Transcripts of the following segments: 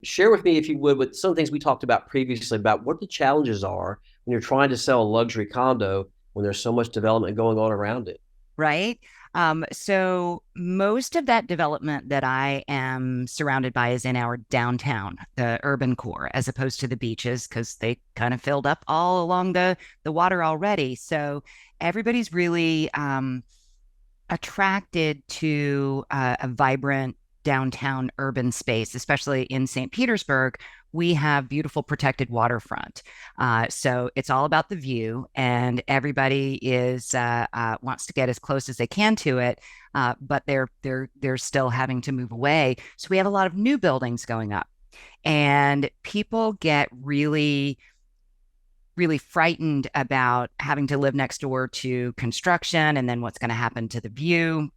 Share with me, if you would, with some things we talked about previously about what the challenges are when you're trying to sell a luxury condo when there's so much development going on around it. Right? So most of that development that I am surrounded by is in our downtown, the urban core, as opposed to the beaches, because they kind of filled up all along the water already. So everybody's really attracted to a vibrant downtown urban space, especially in St. Petersburg. We have beautiful protected waterfront. So it's all about the view, and everybody is wants to get as close as they can to it, but they're still having to move away. So we have a lot of new buildings going up, and people get really frightened about having to live next door to construction and then what's going to happen to the view.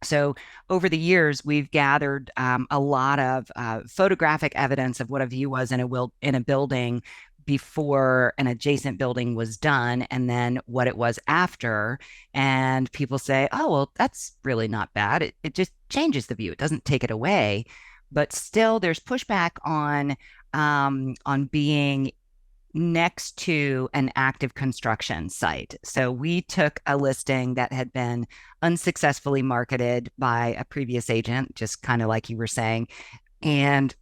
So over the years, we've gathered a lot of photographic evidence of what a view was in a building before an adjacent building was done, and then what it was after. And people say, "Oh, well, that's really not bad. It just changes the view. It doesn't take it away." But still, there's pushback on being next to an active construction site. So we took a listing that had been unsuccessfully marketed by a previous agent, just kind of like you were saying. And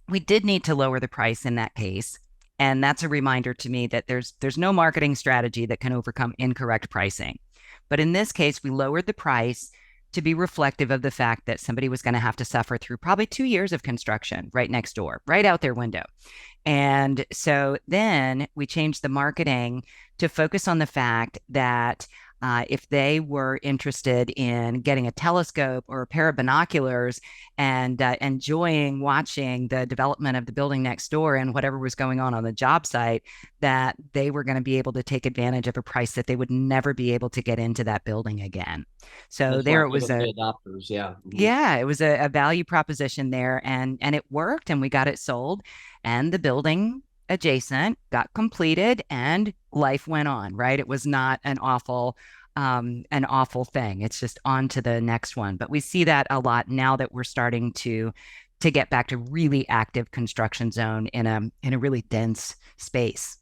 we did need to lower the price in that case. And that's a reminder to me that there's no marketing strategy that can overcome incorrect pricing. But in this case, we lowered the price to be reflective of the fact that somebody was going to have to suffer through probably 2 years of construction right next door, right out their window. And so then we changed the marketing to focus on the fact that if they were interested in getting a telescope or a pair of binoculars and enjoying watching the development of the building next door and whatever was going on the job site, that they were going to be able to take advantage of a price that they would never be able to get into that building again. So That's there right. it They're was going to a be adopters. Yeah. Mhm. yeah, it was a value proposition there, and it worked, and we got it sold, and the building adjacent got completed, and life went on, right? It was not an awful thing. It's just on to the next one. But we see that a lot now that we're starting to get back to really active construction zone in a really dense space.